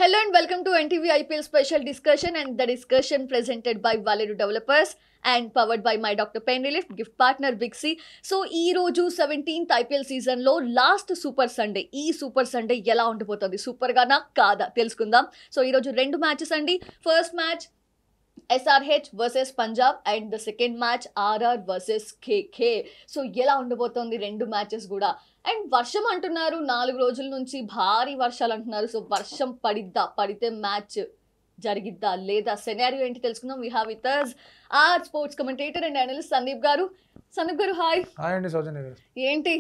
Hello and welcome to NTV IPL special discussion and the discussion presented by Valeru Developers and powered by My Dr. Pen Relief, gift partner Big C. So ఈ రోజు 17th IPL season లో last super Sunday. ఈ super Sunday ఎలా ఉండిపోతుంది, super గానా కాదా తెలుసుకుందాం. So ఈ రోజు రెండు మ్యాచెస్ అండి. First match SRH versus Punjab and the second match RR versus KK. So ఎలా ఉండబోతోంది రెండు మ్యాచెస్ కూడా. అండ్ వర్షం అంటున్నారు, 4 రోజుల నుంచి భారీ వర్షాలు అంటున్నారు. సో వర్షం పడితే మ్యాచ్ జరిగిద్దా లేదా, సెనారియో ఏంటి తెలుసుకుందాం. We have with us our sports commentator and analyst Sandeep garu. Hi. Hi అండి సౌజన్య గారు. ఏంటి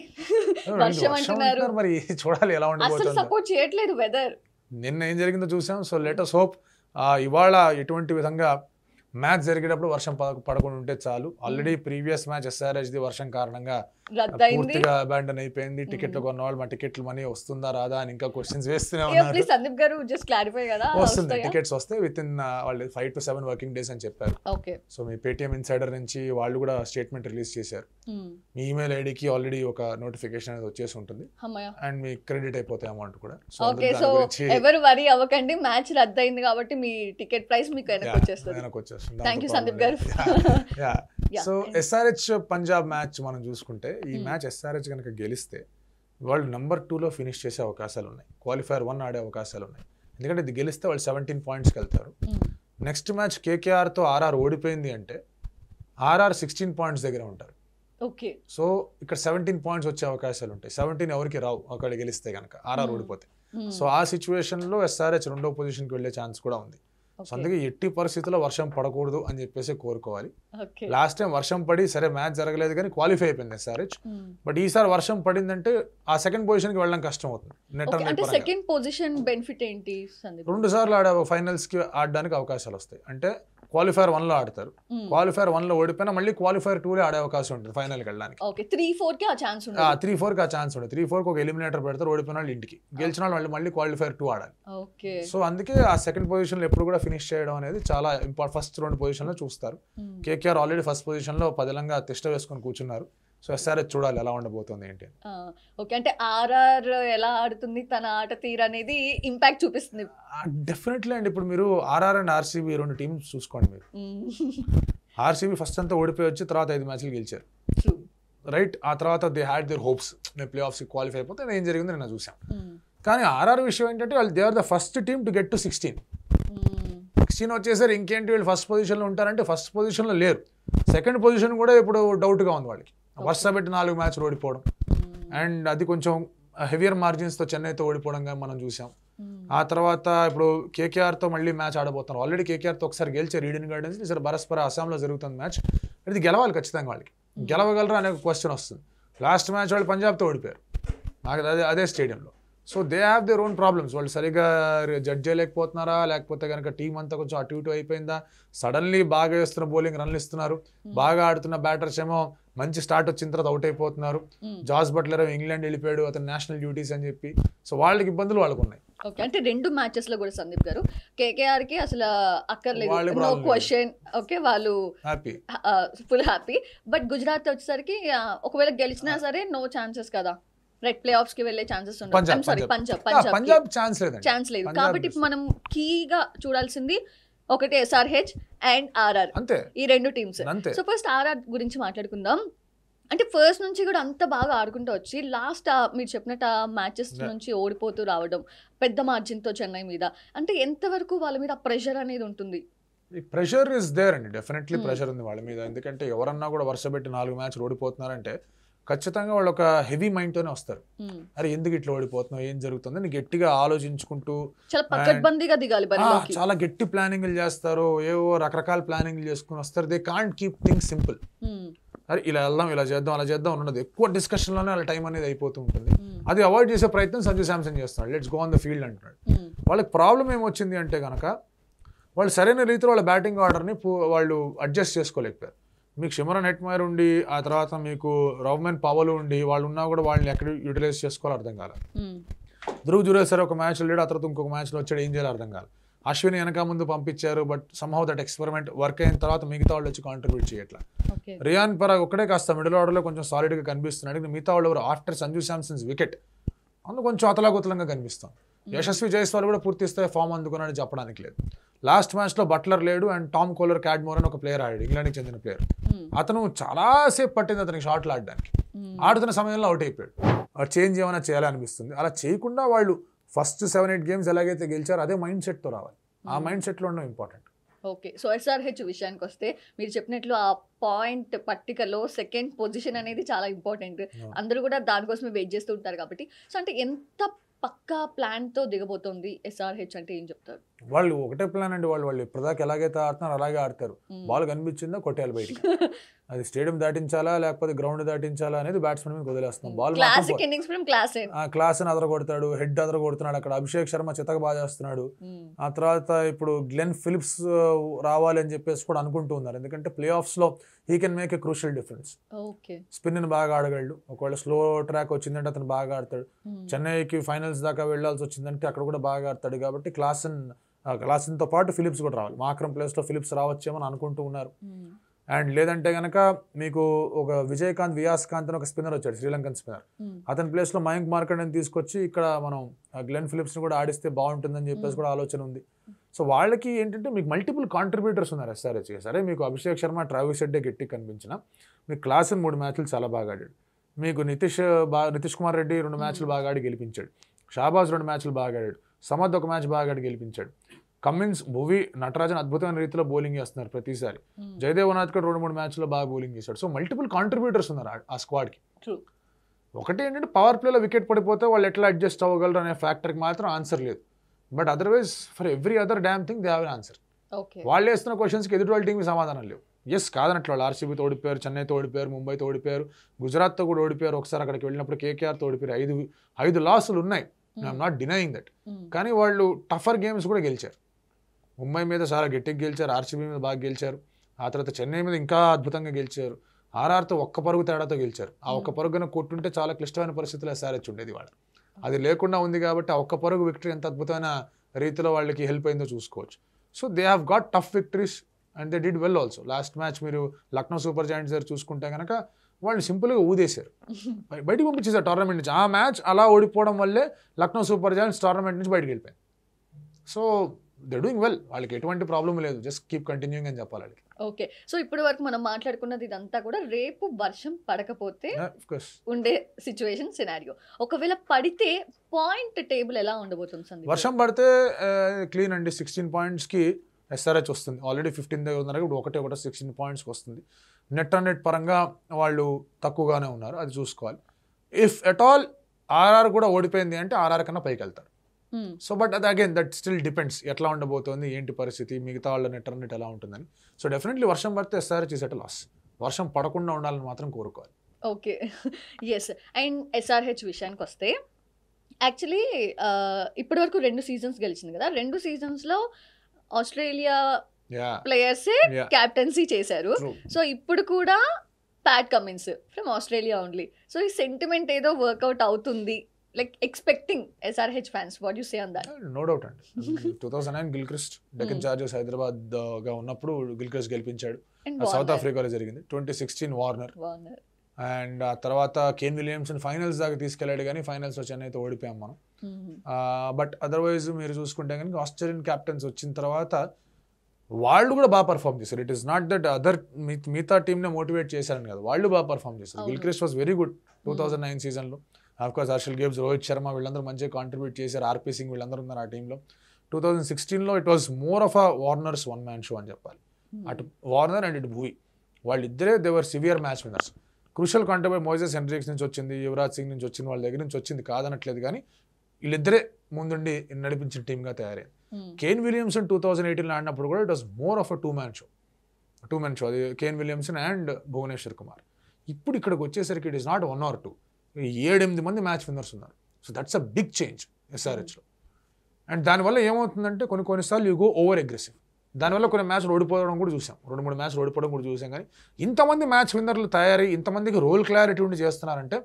వర్షం అంటున్నారు, మరి చూడాలి ఎలా ఉండబోతుంది. అసలు సపోర్ట్ చేయట్లేదు వెదర్. నిన్న ఏం జరిగిందో చూసాం. సో లెట్ us hope ఇవాళ ఎటువంటి విధంగా మ్యాచ్ జరిగేటప్పుడు వర్షం పడకుండా ఉంటే చాలు. Already previous match SRH the వర్షం కారణంగా పూర్తిగా అబాండన్ అయిపోయింది. టికెట్లు కొన్న వాళ్ళు మా టికెట్లు మనీ వస్తుందా రాదా అని ఇంకా క్వశ్చన్స్ వేస్తూనే ఉన్నారు. సందీప్ గారు జస్ట్ క్లారిఫై కదా, వస్తుంది, టికెట్స్ వస్తే విత్ ఇన్ వాళ్ళు 5 to 7 వర్కింగ్ డేస్ అని చెప్పారు. సో మీ పేటిఎం ఇన్సైడర్ నుంచి వాళ్ళు కూడా స్టేట్మెంట్ రిలీజ్ చేశారు. మీ ఈమెయిల్ ఐడికి ఆల్రెడీ ఒక నోటిఫికేషన్ అనేది వచ్చేసి ఉంటుంది అండ్ మీ క్రెడిట్ అయిపోతాయి అమౌంట్ కూడా. సో ఎవరు వరీ అవ్వకండి, మ్యాచ్ రద్దయింది కాబట్టి మీ టికెట్ ప్రైస్ మీకు వెనక్కి వచ్చేస్తుంది. థాంక్యూ సందీప్ గారు. సో SRH పంజాబ్ మ్యాచ్ మనం చూసుకుంటే ఈ మ్యాచ్ SRH కనుక గెలిస్తే వాళ్ళు నెంబర్ 2లో ఫినిష్ చేసే అవకాశాలు ఉన్నాయి. క్వాలిఫైర్ 1 ఆడే అవకాశాలు ఉన్నాయి. ఎందుకంటే ఇది గెలిస్తే వాళ్ళు 17 పాయింట్స్కి వెళ్తారు. నెక్స్ట్ మ్యాచ్ KKRతో RR ఓడిపోయింది అంటే RR 16 పాయింట్స్ దగ్గర ఉంటారు. సో ఇక్కడ 17 పాయింట్స్ వచ్చే అవకాశాలు ఉంటాయి. 17 ఎవరికి రావు ఒకళ్ళు గెలిస్తే కనుక, RR ఓడిపోతే. సో ఆ సిచ్యువేషన్లో SRH 2వ పొజిషన్కి వెళ్ళే ఛాన్స్ కూడా ఉంది. సో అందుకే ఎట్టి పరిస్థితుల్లో వర్షం పడకూడదు అని చెప్పేసి కోరుకోవాలి. లాస్ట్ టైం వర్షం పడి సరే మ్యాచ్ జరగలేదు కానీ క్వాలిఫై అయిపోయింది SRH. బట్ ఈసారి వర్షం పడిందంటే ఆ సెకండ్ పొజిషన్ కి వెళ్ళడం కష్టం అవుతుంది. సెకండ్ పొజిషన్ బెనిఫిట్ ఏంటి? 2 సార్లు ఆడే ఫైనల్స్ కి ఆడడానికి అవకాశాలు వస్తాయి. అంటే క్వాలిఫైర్ 1లో ఆడతారు, క్వాలిఫైర్ 1లో ఓడిపోయినా మళ్ళీ క్వాలిఫైర్ 2లో ఆడే అవకాశం ఉంటుంది ఫైనల్కి వెళ్ళడానికి. 3-4 కి ఆ ఛాన్స్ ఉంటుంది. 3-4 కి ఆ ఛాన్స్ ఉంటుంది. 3-4 కి ఒక ఎలిమినేటర్ పెడతారు, ఓడిపోయిన వాళ్ళు ఇంటికి, గెలిచిన వాళ్ళు మళ్ళీ క్వాలిఫైర్ 2 ఆడాలి. సో అందుకే ఆ సెకండ్ పొజిషన్ లో ఎప్పుడు కూడా ఫినిష్ చేయడం అనేది చాలా ఇంపార్టెంట్. ఫస్ట్ 2 పొజిషన్ లో చూస్తారు. KKR ఆల్రెడీ ఫస్ట్ పొజిషన్ లో పదిలంగా తిష్ట వేసుకొని కూర్చున్నారు. సో SRH చూడాలి ఎలా ఉండబోతుంది ఏంటి. ఓకే, అంటే RR ఎలా ఆడుతుంది, తన ఆట తీరు అనేది ఇంపాక్ట్ చూపిస్తుంది డెఫినెట్లీ అండి. ఇప్పుడు మీరు RR అండ్ RCB 2 టీమ్స్ చూసుకోండి. మీరు RCB ఫస్ట్ అంతా ఓడిపోయి వచ్చి తర్వాత 5 మ్యాచ్లు గెలిచారు, రైట్? ఆ తర్వాత దే హ్యాడ్ దేర్ హోప్స్, నేను ప్లే ఆఫ్స్ క్వాలిఫై అయిపోతే ఏం జరిగిందో నేను చూసాం. కానీ RR విషయం ఏంటంటే వాళ్ళు they are the first team to get to 16 వచ్చేసరి. ఇంకేంటి వీళ్ళు ఫస్ట్ పొజిషన్లో ఉంటారంటే ఫస్ట్ పొజిషన్లో లేరు. సెకండ్ పొజిషన్ కూడా ఇప్పుడు డౌట్గా ఉంది వాళ్ళకి. వరుస పెట్టి 4 మ్యాచ్లు ఓడిపోవడం అండ్ అది కొంచెం హెవియర్ మార్జిన్స్తో చెన్నైతో ఓడిపోవడం మనం చూసాం. ఆ తర్వాత ఇప్పుడు KKRతో మళ్ళీ మ్యాచ్ ఆడబోతున్నారు. ఆల్రెడీ KKRతో ఒకసారి గెలిచారు ఈడెన్ గార్డెన్స్. ఈసారి బరస్పర అస్సాంలో జరుగుతుంది మ్యాచ్. ఇది గెలవాలి ఖచ్చితంగా, వాళ్ళకి గెలవగలరా అనే క్వశ్చన్ వస్తుంది. లాస్ట్ మ్యాచ్ వాళ్ళు పంజాబ్తో ఓడిపోయారు అదే స్టేడియంలో. So they have their own problems. వాళ్ళు సరిగ్గా జడ్జ్ చేయలేకపోతున్నారా, లేకపోతే కనుక టీం అంతా కొంచెం అటు ఇటు అయిపోయిందా? సడన్లీ బాగా వేస్తున్న బౌలింగ్ రన్లు ఇస్తున్నారు, బాగా ఆడుతున్న బ్యాటర్స్ ఏమో మంచి స్టార్ట్ వచ్చిన తర్వాత అవుట్ అయిపోతున్నారు. జాస్ బట్లర్ ఇంగ్లాండ్ వెళ్ళిపోయాడు, అతను నేషనల్ డ్యూటీస్ అని చెప్పి. సో వాళ్ళకి ఇబ్బందులు వాళ్ళకు ఉన్నాయి. ఓకే, అంటే 2 మ్యాచెస్ లో కూడా సందీప్ గారు KKR కి అసలు అక్కర్లేదు, నో క్వశ్చన్. ఓకే, వాళ్ళు happy, full happy. But Gujarat వచ్చేసరికి ఒకవేళ గెలిచినా సరే నో ఛాన్సెస్ కదా, రైట్? ప్లే ఆఫ్స్ కి వెళ్ళే ఛాన్సెస్ ఉన్నాయి. పంజాబ్ ఛాన్స్ లేదు. కాబట్టి మనం కీగా చూడాల్సింది ఒకటి SRH అండ్ RR, ఈ 2 టీమ్స్. సో ఫస్ట్ RR గురించి మాట్లాడుకుందాం. అంటే ఫస్ట్ నుంచి కూడా అంత బాగా ఆడుకుంటూ వచ్చి లాస్ట్ మీరు చెప్పినట్టు మ్యాచెస్ నుంచి ఓడిపోతూ రావడం పెద్ద మార్జిన్ తో చెన్నై మీద, అంటే ఎంతవరకు వాళ్ళ మీద ప్రెషర్ అనేది ఉంటుంది? ప్రెషర్ ఇస్ దేర్ అండి, డెఫినెట్లీ ప్రెషర్ ఉంది వాళ్ళ మీద. ఎందుకంటే ఎవరన్నా కూడా వరుస పెట్టి 4 మ్యాచ్లు ఓడిపోతున్నారంటే ఖచ్చితంగా వాళ్ళు ఒక హెవీ మైండ్ తోనే వస్తారు. అరే ఎందుకు ఇట్లా ఓడిపోతున్నావు, ఏం జరుగుతుంది గట్టిగా ఆలోచించుకుంటూ చాలా గట్టి ప్లానింగ్లు చేస్తారు, ఏవో రకరకాల ప్లానింగ్లు చేసుకుని వస్తారు. They can't keep things simple. అరే ఇలా వెళ్దాం, ఇలా చేద్దాం, అలా చేద్దాం ఉన్నది. ఎక్కువ డిస్కషన్ లోనే వాళ్ళ టైం అనేది అయిపోతూ ఉంటుంది. అది అవాయిడ్ చేసే ప్రయత్నం సంజు శాంసన్ చేస్తున్నాడు. Let's go on the field అంటున్నాడు. వాళ్ళకి ప్రాబ్లం ఏమొచ్చింది అంటే కనుక వాళ్ళు సరైన రీతిలో వాళ్ళ బ్యాటింగ్ ఆర్డర్ని వాళ్ళు అడ్జస్ట్ చేసుకోలేకపోయారు. మీకు సిమరన్ హెట్మైర్ ఉండి, ఆ తర్వాత మీకు రౌమెన్ పవల్ ఉండి, వాళ్ళు ఉన్నా కూడా వాళ్ళని ఎక్కడ యూటిలైజ్ చేసుకోవాలో అర్థం కాలేదు. ధ్రువ్ జురేసర్ ఒక మ్యాచ్ లేడు, ఆ తర్వాత ఇంకొక మ్యాచ్లో వచ్చాడు, ఏం చేయాలో అర్థం కాలేదు. అశ్విన్ వెనక ముందు పంపించారు, but somehow that experiment work అయిన తర్వాత మిగతా వాళ్ళు వచ్చి కాంట్రిబ్యూట్ చేయట్లా. రియాన్ పరాగ్ ఒక్కడే కాస్త మిడిల్ ఆర్డర్లో కొంచెం సాలిడ్గా కనిపిస్తున్నాడు. మిగతా వాళ్ళు ఎవరు ఆఫ్టర్ సంజు శాంసన్స్ వికెట్ అందుకు కొంచెం అతలాకుతలంగా కనిపిస్తాం. యశస్వి జైస్వాల్ కూడా పూర్తి స్థాయి ఫామ్ అందుకున్నాడని చెప్పడానికి లేదు. లాస్ట్ మ్యాచ్లో బట్లర్ లేడు అండ్ టామ్ కోలర్ క్యాడ్మోర్ అని ఒక ప్లేయర్ ఆడాడు, ఇంగ్లాండ్కి చెందిన ప్లేయర్. అతను చాలాసేపు పట్టింది అతనికి షాట్లు ఆడడానికి. ఆడుతున్న సమయంలో అవుట్ అయిపోయాడు. చేంజ్ ఏమైనా చేయాలనిపిస్తుంది. అలా చేయకుండా వాళ్ళు ఫస్ట్ 7-8 గేమ్స్ ఎలాగైతే గెలిచారో అదే మైండ్ సెట్తో రావాలి. ఆ మైండ్ సెట్లో ఉండడం ఇంపార్టెంట్. ఓకే, సో SRH విషయానికి వస్తే మీరు చెప్పినట్లు ఆ పాయింట్ పట్టికలో సెకండ్ పొజిషన్ అనేది చాలా ఇంపార్టెంట్. అందరూ కూడా దానికోసమే వెయిట్ చేస్తూ ఉంటారు కాబట్టి. సో అంటే ఎంత పక్కా ప్లాన్తో దిగబోతోంది SRH అంటే ఏం చెప్తారు? వాళ్ళు ఒకటే ప్లాన్ అండి. వాళ్ళు ఇప్పటిదాకా ఎలాగైతే ఆడుతున్నారు అలాగే ఆడతారు. బాల్ కనిపించిందా కొట్టేయాలి బయటికి. అది స్టేడియం దాటించాలా లేకపోతే గ్రౌండ్ దాటించాలా అనేది బ్యాట్స్మెన్ మీద వదిలేస్తున్నాం. బాల్ క్లాస్ అని అదరగొడతాడు, హెడ్ అదరగొడుతున్నాడు. అక్కడ అభిషేక్ శర్మ చితక బాగా చేస్తున్నాడు. ఆ తర్వాత ఇప్పుడు గ్లెన్ ఫిలిప్స్ రావాలి అని చెప్పేసి కూడా అనుకుంటూ ఉన్నారు. ఎందుకంటే ప్లే ఆఫ్స్ లో he can make a crucial difference. Spin ని బాగా ఆడగలడు. ఒకవేళ స్లో ట్రాక్ వచ్చిందంటే అతను బాగా ఆడతాడు. చెన్నైకి ఫైనల్స్ దాకా వెళ్లాల్సి వచ్చిందంటే అక్కడ కూడా బాగా ఆడతాడు. కాబట్టి క్లాసన్తో పాటు ఫిలిప్స్ కూడా రావాలి. మాక్రమ్ ప్లేస్లో ఫిలిప్స్ రావచ్చేమని అనుకుంటూ ఉన్నారు. అండ్ లేదంటే కనుక మీకు ఒక విజయకాంత్ వియాస్కాంత్ అని ఒక స్పిన్నర్ వచ్చాడు, శ్రీలంకన్ స్పిన్నర్. అతని ప్లేస్లో మయాంక్ మార్కండేని తీసుకొచ్చి ఇక్కడ మనం గ్లెన్ ఫిలిప్స్ని కూడా ఆడిస్తే బాగుంటుందని చెప్పేసి కూడా ఆలోచన ఉంది. సో వాళ్ళకి ఏంటంటే మీకు మల్టిపుల్ కాంట్రిబ్యూటర్స్ ఉన్నారు SRH. సరే మీకు అభిషేక్ శర్మ, ట్రావిస్ హెడ్డే గట్టి కనిపించిన మీకు క్లాసన్ 3 మ్యాచ్లు చాలా బాగా ఆడాడు. మీకు నితీష్ కుమార్ రెడ్డి 2 మ్యాచ్లు బాగా ఆడి గెలిపించాడు. షాబాజ్ 2 మ్యాచ్లు బాగా ఆడాడు. సమద్ 1 మ్యాచ్ బాగా ఆడి గెలిపించాడు. కమిన్స్, భువి, నటరాజన్ అద్భుతమైన రీతిలో బౌలింగ్ చేస్తున్నారు ప్రతిసారి. జయదేవ్ ఉనాద్కర్ 2-3 మ్యాచ్లో బాగా బౌలింగ్ చేశాడు. సో మల్టిపుల్ కాంట్రిబ్యూటర్స్ ఉన్నారు ఆ స్క్వాడ్కి. ఒకటి ఏంటంటే పవర్ ప్లేలో వికెట్ పడిపోతే వాళ్ళు ఎట్లా అడ్జస్ట్ అవ్వగలరు అనే ఫ్యాక్టర్కి మాత్రం ఆన్సర్ లేదు. But otherwise for every other dam thing they have an answer. వాళ్ళు వేస్తున్న క్వశ్చన్స్కి ఎదుటి వాళ్ళ టీంకి సమాధానం లేవు. ఎస్ కాదనట్లు వాళ్ళు ఆర్సీబీతో ఓడిపోయారు, చెన్నైతో ఓడిపోయారు, ముంబైతో ఓడిపోయారు, గుజరాత్తో కూడా ఓడిపోయారు. ఒకసారి అక్కడికి వెళ్ళినప్పుడు కేకేఆర్తో ఓడిపోయారు. 5 లాసులు ఉన్నాయి. I'm not denying that. కానీ వాళ్ళు టఫర్ గేమ్స్ కూడా గెలిచారు. ముంబై మీద చాలా గట్టిగా గెలిచారు, ఆర్సీబీ మీద బాగా గెలిచారు. ఆ తర్వాత చెన్నై మీద ఇంకా అద్భుతంగా గెలిచారు. ఆర్ఆర్తో 1 పరుగు తేడాతో గెలిచారు. ఆ 1 పరుగున కొట్టుంటే చాలా క్లిష్టమైన పరిస్థితుల్లో SRH ఉండేది వాళ్ళ. అది లేకుండా ఉంది కాబట్టి ఆ 1 పరుగు విక్టరీ ఎంత అద్భుతమైన రీతిలో వాళ్ళకి హెల్ప్ అయిందో చూసుకోవచ్చు. So they have got tough victories and they did well also. Last match మీరు లక్నో సూపర్ జాయింట్స్ దగ్గర చూసుకుంటే కనుక వాళ్ళు సింపుల్గా ఊదేశారు, బయటికి పంపించేశారు టోర్నమెంట్ నుంచి. ఆ మ్యాచ్ అలా ఓడిపోవడం వల్లే లక్నో సూపర్ జాయింట్స్ టోర్నమెంట్ నుంచి బయటకు వెళ్ళిపోయాయి. సో దే డూయింగ్ వెల్, వాళ్ళకి ఎటువంటి ప్రాబ్లం లేదు. జస్ట్ కీప్ కంటిన్యూయింగ్ అని చెప్పాలి వాళ్ళకి. ఓకే, సో ఇప్పటి వరకు మనం మాట్లాడుకున్నది ఇదంతా కూడా రేపు వర్షం పడకపోతే ఉండే సిచ్యువేషన్ సినారియో. ఒకవేళ పడితే పాయింట్ టేబుల్ ఎలా ఉండబోతుంది సందీప్? వర్షం పడితే క్లీన్ అండి. 16 పాయింట్స్కి SRH వస్తుంది. ఆల్రెడీ 15 దగ్గర ఉన్నారు. ఇప్పుడు ఒకటే 16 పాయింట్స్కి వస్తుంది. నెట్ రన్ రేట్ పరంగా వాళ్ళు తక్కువగానే ఉన్నారు, అది చూసుకోవాలి. ఇఫ్ ఎట్ ఆల్ ఆర్ఆర్ కూడా ఓడిపోయింది అంటే ఆర్ఆర్ కన్నా పైకి వెళ్తారు. సో బట్ అది అగైన్ దట్ స్టిల్ డిపెండ్స్ ఎట్లా ఉండబోతోంది, ఏంటి పరిస్థితి, మిగతా వాళ్ళ నెట్ రన్ రేట్ ఎలా ఉంటుందని. సో డెఫినెట్లీ వర్షం పడితే SRH ఇస్ ఎట్ లాస్. వర్షం పడకుండా ఉండాలని మాత్రం కోరుకోవాలి. Okay, yes. అండ్ SRH విషయానికి వస్తే యాక్చువల్లీ ఇప్పటి వరకు 2 సీజన్స్ గెలిచింది కదా. 2 సీజన్స్లో ఆస్ట్రేలియా ప్లేయర్సే క్యాప్టెన్సీ చేశారు. సో ఇప్పుడు కూడా Pat Cummins from Australia only. So ఈ సెంటిమెంట్ ఏదో వర్కౌట్ అవుతుంది, like expecting SRH fans. What do you say on that? No doubt అండి. 2009 గిల్క్రిస్ట్ డెక్కన్ చార్జర్స్ హైదరాబాద్ గా ఉన్నప్పుడు గిల్క్రిస్ట్ గెలిపించాడు. సౌత్ ఆఫ్రికాలో జరిగింది. 2016 వార్నర్ అండ్ ఆ తర్వాత కేన్ విలియమ్సన్ ఫైనల్స్ దాకా తీసుకెళ్లాడు, కానీ ఫైనల్స్ లో చెన్నైతో ఓడిపోయాం మనం. బట్ అదర్వైజ్ మీరు చూసుకుంటే కనుక ఆస్ట్రేలియన్ క్యాప్టెన్స్ వచ్చిన తర్వాత వాళ్ళు కూడా బాగా పర్ఫామ్ చేశారు. It is not that other మిగతా టీమ్నే మోటివేట్ చేశారని కదా, వాళ్ళు బాగా పర్ఫామ్ చేశారు. గిల్క్రిస్ట్ వాజ్ వెరీ గుడ్ 2009 సీజన్లో. ఆఫ్కోర్స్ హర్షల్ గేబ్స్, రోహిత్ శర్మ వీళ్ళందరూ మంచిగా కాంట్రిబ్యూట్ చేశారు. ఆర్పీ సింగ్ వీళ్ళందరూ ఉన్నారు ఆ టీంలో. 2016లో it was more of a Warner's 1-man show అని చెప్పాలి. అటు వార్నర్ అండ్ ఇటు భూవి వాళ్ళిద్దరే they were severe match winners. Crucial contribute Moises Henriques నుంచి వచ్చింది, యువరాజ్ సింగ్ నుంచి వచ్చింది, వాళ్ళ దగ్గర నుంచి వచ్చింది కాదనట్లేదు, కానీ వీళ్ళిద్దరే ముందుండి నడిపించిన టీమ్గా తయారైంది. కేన్ విలియమ్సన్ 2018లో ఆడినప్పుడు కూడా it was more of a 2-man show. అది Kane Williamson and Bhuvneshwar Kumar. ఇప్పుడు ఇక్కడికి వచ్చేసరికి ఇట్ ఈస్ నాట్ 1 or 2, 7-8 మంది మ్యాచ్ విన్నర్స్ ఉన్నారు. So that's a big change SRHలో. అండ్ దానివల్ల ఏమవుతుందంటే కొన్నిసార్లు యూ గో ఓవర్ అగ్రెసివ్. దానివల్ల కొన్ని మ్యాచ్లు ఓడిపోవడం కూడా చూసాం, 2-3 మ్యాచ్లు ఓడిపోవడం కూడా చూసాం. కానీ ఇంతమంది మ్యాచ్ విన్నర్లు తయారై ఇంతమందికి రోల్ క్లారిటీ ఉండి చేస్తున్నారంటే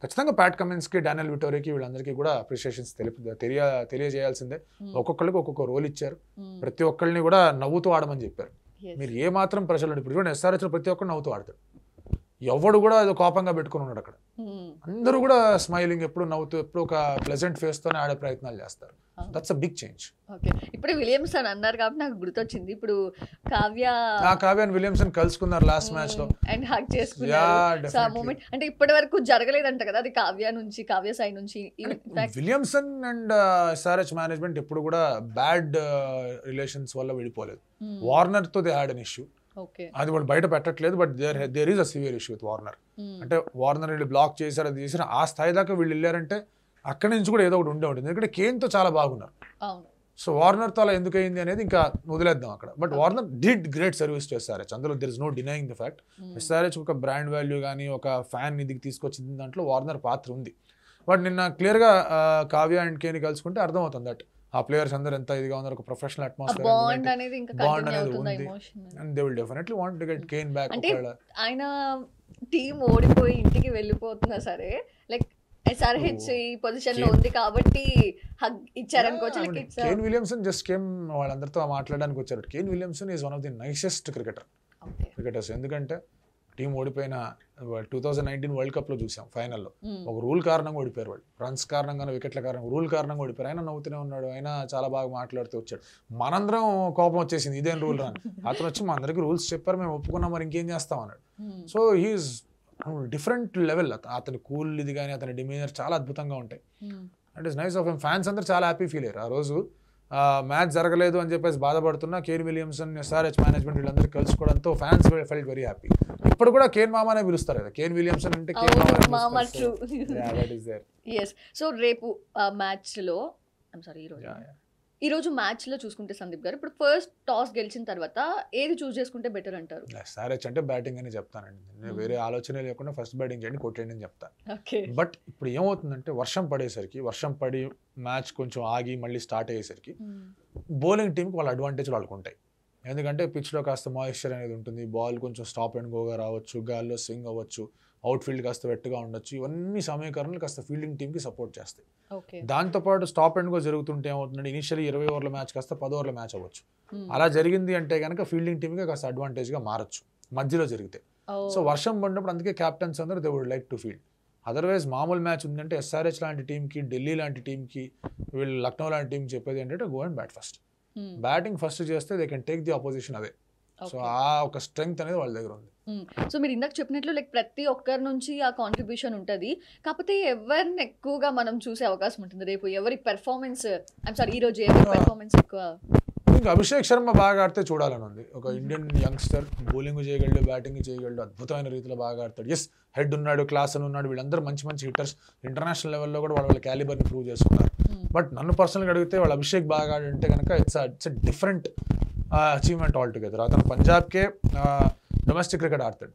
ఖచ్చితంగా ప్యాట్ కమిన్స్కి, డానియల్ విటోరీకి వీళ్ళందరికీ కూడా అప్రిషియేషన్స్ తెలియజేయాల్సిందే. ఒక్కొక్కరికి ఒక్కొక్క రోల్ ఇచ్చారు. ప్రతి ఒక్కరిని కూడా నవ్వుతూ ఆడమని చెప్పారు. మీరు ఏ మాత్రం ప్రజలు ఇప్పుడు చూడండి, SRHలో ప్రతి ఒక్కరు నవ్వుతూ ఆడతాడు. ఎవడు కూడా అది కోపంగా పెట్టుకుని ఉన్నాడు అక్కడ. అందరూ కూడా స్మైలింగ్, ఎప్పుడు నవ్వుతూ, ఎప్పుడు ఒక ప్లెజెంట్ ఫేస్తోనే ఆడే ప్రయత్నాలు చేస్తారు. That's a big change. Okay, ఇప్పుడు విలియమ్సన్ అన్నారు కాబట్టి నాకు గుర్తొచ్చింది. ఇప్పుడు కావ్య కావ్య విలియమ్సన్ కలుసుకున్నారు లాస్ట్ మ్యాచ్ లో అండ్ హగ్ చేసుకున్నారు. సో ఆ మూమెంట్ అంటే ఇప్పటి వరకు జరగలేదంట కదా, అది కావ్య సైడ్ నుంచి. విలియమ్సన్ అండ్ SRH మేనేజ్మెంట్ ఎప్పుడు కూడా బ్యాడ్ రిలేషన్స్ వల్ల విడిపోలేదు. వార్నర్ తో దే హ్యాడ్ అన్ ఇష్యూ, అది వాళ్ళు బయట పెట్టట్లేదు, but there is a severe issue with Warner. అంటే వార్నర్ వీళ్ళు బ్లాక్ చేశారు, అది చేశారు, ఆ స్థాయి దాకా వీళ్ళు వెళ్ళారంటే అక్కడి నుంచి కూడా ఏదో ఒకటి ఉండే ఉంటుంది. ఎందుకంటే కేన్ తో చాలా బాగున్నారు. సో వార్నర్ తో అలా ఎందుకు అయింది అనేది ఇంకా వదిలేద్దాం అక్కడ. But Warner did great service to SRH, అందులో there is no denying the fact. SRH ఒక బ్రాండ్ వాల్యూ కానీ ఒక ఫ్యాన్ ఇదికి తీసుకొచ్చిన దాంట్లో వార్నర్ పాత్ర ఉంది. బట్ నిన్న క్లియర్గా కావ్య అండ్ కేని కలుసుకుంటే అర్థమవుతుంది దట్ ఆ ప్లేయర్స్ అందరూ ఎంత ఇదిగా ఉన్నారు, ఒక ప్రొఫెషనల్ అట్మాస్ఫియర్, బాండ్ అనేది ఉంది. And they will definitely want to get Kane back. అంటే ఆయన టీం ఓడిపోయి ఇంటికి వెళ్ళిపోతున్నా సరే, లైక్ SRH ఈ పొజిషన్ లో ఉంది కాబట్టి హగ్ ఇచ్చారనుకోవచ్చు. కేన్ విలియమ్సన్ జస్ట్ కేమ్ వాళ్ళందరితో మాట్లాడడానికి వచ్చారు. Kane Williamson is one of the nicest cricketers. ఎందుకంటే టీం ఓడిపోయిన 2019 వరల్డ్ కప్ లో చూసాం, ఫైనల్లో ఒక రూల్ కారణంగా ఓడిపోయారు వాళ్ళు. రన్స్ కారణంగా, వికెట్ల కారణంగా, రూల్ కారణంగా ఓడిపోయారు. ఆయన నవ్వుతూనే ఉన్నాడు, ఆయన చాలా బాగా మాట్లాడుతూ వచ్చాడు. మనందరం కోపం వచ్చేసింది, ఇదేం రూల్ రాని. అతను వచ్చి మా అందరికి రూల్స్ చెప్పారు, మేము ఒప్పుకున్నాం, మరి ఇంకేం చేస్తాం అన్నాడు. So he's different level. అతని కూల్ ఇది కానీ అతని డిమీనర్ చాలా అద్భుతంగా ఉంటాయి. And it's nice of him. Fans అందరూ చాలా హ్యాపీ ఫీల్ అయ్యారు ఆ రోజు. మ్యాచ్ జరగలేదు అని చెప్పేసి బాధపడుతున్నా కేన్ విలియమ్సన్, SRH మేనేజ్మెంట్ వీళ్ళందరూ కలుసుకోవడంతో ఫ్యాన్స్ ఫెల్ట్ వెరీ హ్యాపీ. ఇప్పుడు కూడా కేన్ మామానే పిలుస్తారు కదా, కేన్ విలియమ్సన్ అంటే కేన్ మామా. సో రేపు మ్యాచ్ లో ఈ రోజు మ్యాచ్ లో చూసుకుంటే సందీప్ గారు, ఇప్పుడు ఫస్ట్ టాస్ గెలిచిన తర్వాత ఏది చూస్ చేసుకుంటే బెటర్ అంటారు? SRH అంటే బ్యాటింగ్ అని చెప్తానండి, నేను వేరే ఆలోచన లేకుండా ఫస్ట్ బ్యాటింగ్ చేయండి, కొట్టేయండి అని చెప్తాను. బట్ ఇప్పుడు ఏమవుతుందంటే వర్షం పడి మ్యాచ్ కొంచెం ఆగి మళ్ళీ స్టార్ట్ అయ్యేసరికి బౌలింగ్ టీంకి వాళ్ళ అడ్వాంటేజ్ వాళ్ళకు ఉంటాయి. ఎందుకంటే పిచ్లో కాస్త మాయిశ్చర్ అనేది ఉంటుంది, బాల్ కొంచెం స్టాప్ అండ్ గోగా రావచ్చు, గాల్లో స్వింగ్ అవ్వచ్చు, అవుట్ ఫీల్డ్ కాస్త వెట్టుగా ఉండొచ్చు. ఇవన్నీ సమీకరణలు కాస్త ఫీల్డింగ్ టీంకి సపోర్ట్ చేస్తాయి. దాంతోపాటు స్టాప్ అండ్ గో జరుగుతుంటే ఏమవుతుందంటే ఇనిషియల్లీ 20 ఓవర్ల మ్యాచ్ కాస్త 10 ఓవర్ల మ్యాచ్ అవ్వచ్చు. అలా జరిగింది అంటే కనుక ఫీల్డింగ్ టీమ్కి కాస్త అడ్వాంటేజ్గా మారచ్చు మధ్యలో జరిగితే. సో వర్షం పడినప్పుడు అందుకే క్యాప్టెన్స్ అందరూ they would like to field. Otherwise మామూలు మ్యాచ్ ఉందంటే SRH లాంటి టీంకి, ఢిల్లీ లాంటి టీంకి, వీళ్ళు లక్నో లాంటి టీంకి చెప్పేది ఏంటంటే go and bat first. Batting first చేస్తే they can take the opposition away. So ఆ ఒక స్ట్రెంగ్త్ అనేది వాళ్ళ దగ్గర ఉంది. సో మీరు ఇందాక చెప్పినట్లు లైక్ ప్రతి ఒక్కరి నుంచి ఆ కాంట్రిబ్యూషన్ ఉంటుంది. కాకపోతే ఎవరిని ఎక్కువగా మనం చూసే అవకాశం ఉంటుంది రేపు? ఎవరి పెర్ఫార్మెన్స్, ఈ రోజు ఎవరి పెర్ఫార్మెన్స్ ఎక్కువ? ఇంకా అభిషేక్ శర్మ బాగా ఆడితే చూడాలని ఉంది. ఒక ఇండియన్ యంగ్స్టర్, బౌలింగ్ చేయగలడు, బ్యాటింగ్ చేయగలడు, అద్భుతమైన రీతిలో బాగా ఆడతాడు. ఎస్, హెడ్ ఉన్నాడు, క్లాస్ అని ఉన్నాడు, వీళ్ళందరూ మంచి హిట్టర్స్. ఇంటర్నేషనల్ లెవెల్లో కూడా వాళ్ళ క్యాలిబర్ని ప్రూవ్ చేసుకున్నారు. బట్ నన్ను పర్సనల్గా అడిగితే వాళ్ళు అభిషేక్ బాగా ఆడంటే కనుక it's a achievement all together. అతను పంజాబ్కే డొమెస్టిక్ క్రికెట్ ఆడతాడు,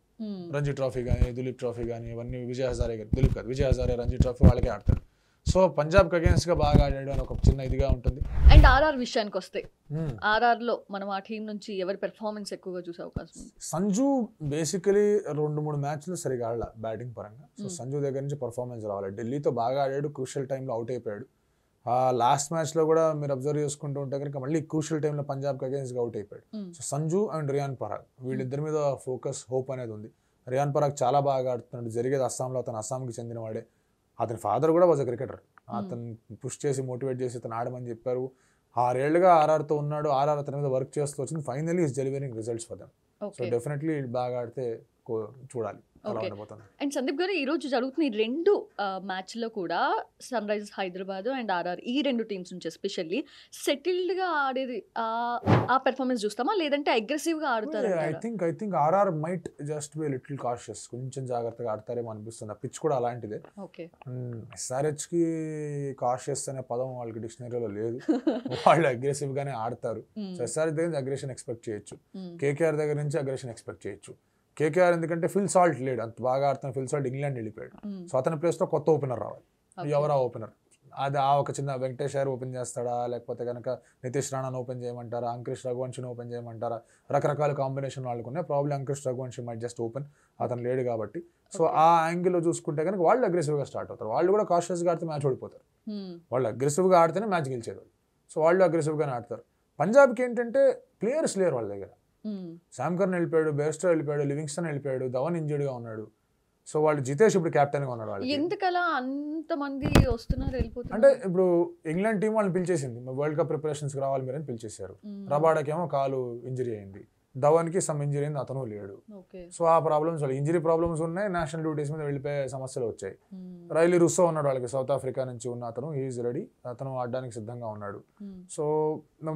రంజీ ట్రోఫీ కానీ, దులీప్ ట్రోఫీ కానీ, ఇవన్నీ విజయ్ హజారే రంజీ ట్రోఫీ వాళ్ళకే ఆడతాడు. సో పంజాబ్కి అగేన్స్ట్ గా బాగా ఆడాడు అని ఒక చిన్న ఇదిగా ఉంటుంది. అండ్ ఆర్ఆర్ విషయానికి వస్తే, ఆర్ఆర్ లో మనం ఆ టీం నుంచి ఎవరి పెర్ఫార్మెన్స్ ఎక్కువగా చూసే అవకాశం ఉంది? సంజు బేసికలీ 2-3 మ్యాచ్లు సరిగా ఆడాల బ్యాటింగ్ పరంగా. సో సంజు దగ్గర నుంచి పర్ఫార్మెన్స్ రావాలి. ఢిల్లీతో బాగా ఆడాడు, క్రూషియల్ టైంలో అవుట్ అయిపోయాడు. లాస్ట్ మ్యాచ్లో కూడా మీరు అబ్జర్వ్ చేసుకుంటూ ఉంటే కనుక మళ్ళీ క్రూషియల్ టైంలో పంజాబ్కి అగేన్స్ట్గా అవుట్ అయిపోయాడు. సో సంజు అండ్ రియాన్ పరాగ్ వీళ్ళిద్దరి మీద ఫోకస్, హోప్ అనేది ఉంది. రియాన్ పరాగ్ చాలా బాగా ఆడుతున్నాడు. జరిగేది అస్సాంలో, అతను అస్సాంకి చెందినవాడే. అతని ఫాదర్ కూడా వాజ్ అ క్రికెటర్. అతను పుష్ చేసి మోటివేట్ చేసి అతను ఆడమని చెప్పారు. 6 ఏళ్లుగా ఆర్ఆర్తో ఉన్నాడు. ఆర్ఆర్ అతని మీద వర్క్ చేస్తూ వచ్చింది. Finally is delivering results for them. So definitely బాగా ఆడితే చూడాలి. అండ్ సందీప్ గారు, ఈ రోజు జరుగుతున్న ఈ 2 మ్యాచ్లో కూడా Sunrisers Hyderabad and RR, ఈ 2 టీమ్స్ నుంచి ఎస్పెషల్లీ సెటిల్డ్ గా ఆడేది ఆ పెర్ఫార్మెన్స్ చూస్తామా, లేదంటే అగ్రెసివ్ గా ఆడతారు? I think RR might just be little cautious, కొంచెం జాగ్రత్తగా ఆడతారేమో అనిపిస్తుంది. పిచ్ కూడా అలాంటిదే. SRH కి కాషియస్ అనే పదం వాళ్ళకి డిక్షనరీలో లేదు. వాళ్ళు అగ్రెసివ్ గానే ఆడతారు. సో SRH దగ్గర నుంచి అగ్రెషన్ ఎక్స్పెక్ట్ చేయొచ్చు, KKR దగ్గర నుంచి అగ్రెషన్ ఎక్స్పెక్ట్ చేయొచ్చు. KKR ఎందుకంటే ఫిల్ సాల్ట్ లేడు, అంత బాగా ఆడుతున్న ఫిల్ సాల్ట్ ఇంగ్లాండ్ వెళ్ళిపోయాడు. సో అతని ప్లేస్లో కొత్త ఓపెనర్ రావాలి. ఎవరా ఓపెనర్? అది ఒక చిన్న వెంకటేష్ గారు ఓపెన్ చేస్తాడా, లేకపోతే కనుక నితీష్ రాణాను ఓపెన్ చేయమంటారా, అంకుష్ రఘువంశిని ఓపెన్ చేయమంటారా? రకరకాల కాంబినేషన్ వాళ్ళకు ఉన్నాయి. Problem Ankush Raghuvanshi might just open, అతను లేడు కాబట్టి. సో ఆ యాంగిల్లో చూసుకుంటే కనుక వాళ్ళు అగ్రెసివ్గా స్టార్ట్ అవుతారు. వాళ్ళు కూడా కాషియస్గా ఆడితే మ్యాచ్ ఓడిపోతారు. వాళ్ళు అగ్రెసివ్గా ఆడితేనే మ్యాచ్ గెలిచేది. సో వాళ్ళు అగ్రెసివ్గానే ఆడతారు. పంజాబ్కి ఏంటంటే ప్లేయర్స్ లేరు వాళ్ళ దగ్గర. శామ్ కర్న్ వెళ్ళిపోయాడు, బేర్స్టో వెళ్ళిపోయాడు, లివింగ్స్టన్ వెళ్ళిపోయాడు, ధవన్ ఇంజర్డ్గా ఉన్నాడు. సో వాళ్ళు జితేష్ ఇప్పుడు కెప్టెన్ గా ఉన్నాడు. వాళ్ళకి ఎందుకలా అంత మంది వస్తున్నారు వెళ్ళిపోతున్నారు? అంటే ఇప్పుడు ఇంగ్లాండ్ టీం వాళ్ళని పిలిచేసింది, వరల్డ్ కప్ ప్రిపరేషన్స్ కి రావాలి మీరు అని పిలిచేశారు. రబాడాకేమో కాలు ఇంజరీ అయింది, ధవన్ కి సమ్ ఇంజరీ అయింది, అతను లేడు. సో ఆ ప్రాబ్లమ్స్, ఇంజరీ ప్రాబ్లమ్స్ ఉన్నాయి, నేషనల్ డ్యూటీస్ మీద వెళ్ళిపోయే సమస్యలు వచ్చాయి. రైలీ రుస్సో ఉన్నాడు వాళ్ళకి, సౌత్ ఆఫ్రికా నుంచి ఉన్న అతను, హీఈస్ రెడీ, అతను ఆడడానికి సిద్ధంగా ఉన్నాడు. సో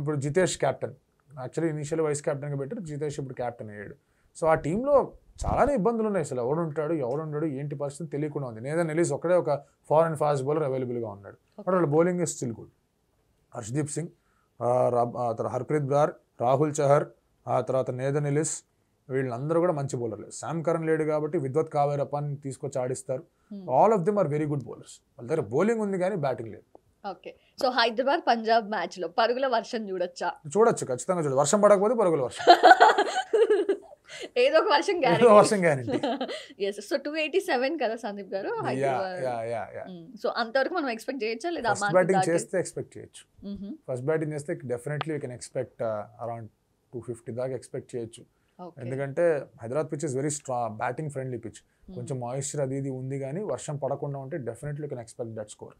ఇప్పుడు Jitesh captain, actually initial vice captain గా పెట్టారు, జితేష్ ఇప్పుడు కెప్టెన్ అయ్యాడు. సో ఆ టీంలో చాలానే ఇబ్బందులు ఉన్నాయి, అసలు ఎవడుంటాడు ఎవడుంటాడు ఏంటి పరిస్థితి తెలియకుండా ఉంది. నేదన్ ఎలీస్ ఒక్కడే ఒక ఫారెన్ ఫాస్ట్ బౌలర్ అవైలబుల్గా ఉన్నాడు, బట్ వాళ్ళ bowling is still good. Harshdeep Singh, Harpreet Brar, Rahul Chahar, ఆ తర్వాత నేదన్ ఎలిస్, వీళ్ళందరూ కూడా మంచి బౌలర్లు. శామ్ కరణ్ లేడు కాబట్టి విద్వత్ కావేరప్పని తీసుకొచ్చి ఆడిస్తారు. All of them are very good bowlers. వాళ్ళ దగ్గర బౌలింగ్ ఉంది కానీ బ్యాటింగ్ లేదు. Okay, so Hyderabad Punjab match లో పరుగుల వర్షం చూడొచ్చా? చూడొచ్చు, ఖచ్చితంగా చూడొచ్చు. వర్షం పడకపోతే పరుగుల వర్షం, ఏదో ఒక వర్షం గ్యారెంటీ. yes, so 287 కదా సందీప్ గారు సో అంతవరకు మనం ఎక్స్పెక్ట్ చేయొచ్చా లేదా? ఫస్ట్ బ్యాటింగ్ చేస్తే ఎక్స్పెక్ట్ చేయొచ్చు. ఫస్ట్ బ్యాటింగ్ చేస్తే definitely you can expect around 250 దాకా ఎక్స్పెక్ట్ చేయొచ్చు. ఎందుకంటే Hyderabad pitch is very batting friendly pitch, కొంచెం మాయిశ్చర్ అది ఇది ఉంది, కానీ వర్షం పడకుండా ఉంటే definitely can expect that score.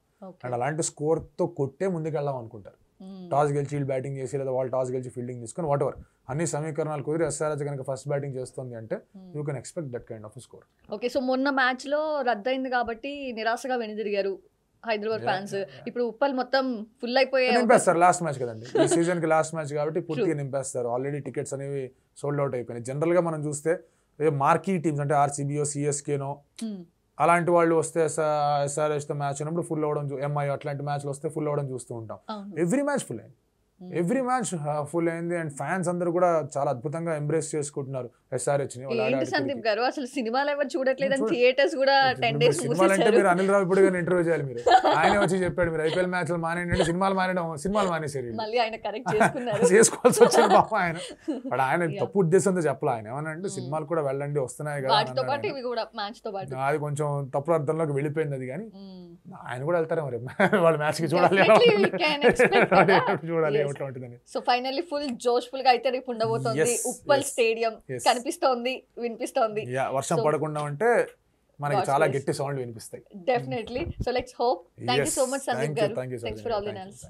And అలాంటి స్కోర్ తో కొట్టే ముందుకెళ్దాం అనుకుంటారు. టాస్ గెలిచి వీళ్ళు బ్యాటింగ్ చేసి లేదా వాళ్ళు టాస్ గెలిచి ఫీల్డింగ్ తీసుకొని వాట్ ఎవర్ అన్ని సమీకరణాలు కుదిరి ఎస్ఆర్హెచ్ కనుక ఫస్ట్ బ్యాటింగ్ చేస్తుంది అంటే you can expect that kind of score. Okay, so మొన్న మ్యాచ్ లో రద్దయింది కాబట్టి నిరాశగా వెనుదిరిగారు హైదరాబాద్ ఫ్యాన్స్. ఇప్పుడు ఉప్పల్ మొత్తం ఫుల్ అయిపోయి నింపేస్తారు. లాస్ట్ మ్యాచ్ కదండి, ఈ సీజన్ కి లాస్ట్ మ్యాచ్ కాబట్టి పూర్తిగా నింపేస్తారు. ఆల్రెడీ టికెట్స్ అనేవి సోల్డ్ అవుట్ అయిపోయినాయి. జనరల్ గా మనం చూస్తే మార్కీ టీమ్స్ అంటే ఆర్సీబీఓ, సిఎస్కేనో అలాంటి వాళ్ళు వస్తే ఎస్ఆర్హెచ్ తో మ్యాచ్ ఉన్నప్పుడు ఫుల్ అవ్వడం, ఎంఐ అట్లాంటి మ్యాచ్లు వస్తే ఫుల్ అవ్వడం చూస్తూ ఉంటాం. ఎవ్రీ మ్యాచ్ ఫుల్ అయింది, ఎవ్రీ మ్యాచ్ ఫుల్ అయింది. అండ్ ఫ్యాన్స్ అందరూ కూడా చాలా అద్భుతంగా ఎంబ్రేస్ చేసుకుంటున్నారు ఎస్ఆర్హెచ్ ని. సందీప్ గారు అసలు సినిమాలు ఎవరు చూడట్లేదు, థియేటర్స్ కూడా 10 days సినిమాలు అంటే మీరు అనిల్ రావు ఇప్పుడు ఇంటర్వ్యూ చేయాలి. మీరు ఆయన వచ్చి చెప్పాడు మీరు ఐపీఎల్ మ్యాచ్లు మానేయండి, సినిమాలు మానేసారు. మళ్ళీ ఆయన కరెక్ట్ చేసుకున్నారు, చేసుకోవాల్సి వచ్చింది పాప ఆయన. బట్ ఆయన తప్పు ఉద్దేశంతో చెప్పాలి. ఆయన ఏమనంటే సినిమాలు కూడా వెళ్ళండి వస్తున్నాయి కదా, అది కొంచెం తప్పు అర్థంలోకి వెళ్ళిపోయింది అది. కానీ ఆయన కూడా వెళ్తారే మరి వాళ్ళ మ్యాచ్ కి చూడాలి చూడాలి. సో ఫైనల్లీ ఫుల్ జోష్ఫుల్ గా అయితే రేపు ఉండబోతోంది ఉప్పల్ స్టేడియం. కనిపిస్తోంది, వినిపిస్తోంది. వర్షం పడకుండా ఉంటే మనకి చాలా గట్టి సౌండ్ వినిపిస్తాయి. Definitely. So let's hope. Thank you so much Sandeep garu. Thanks for all the analysis.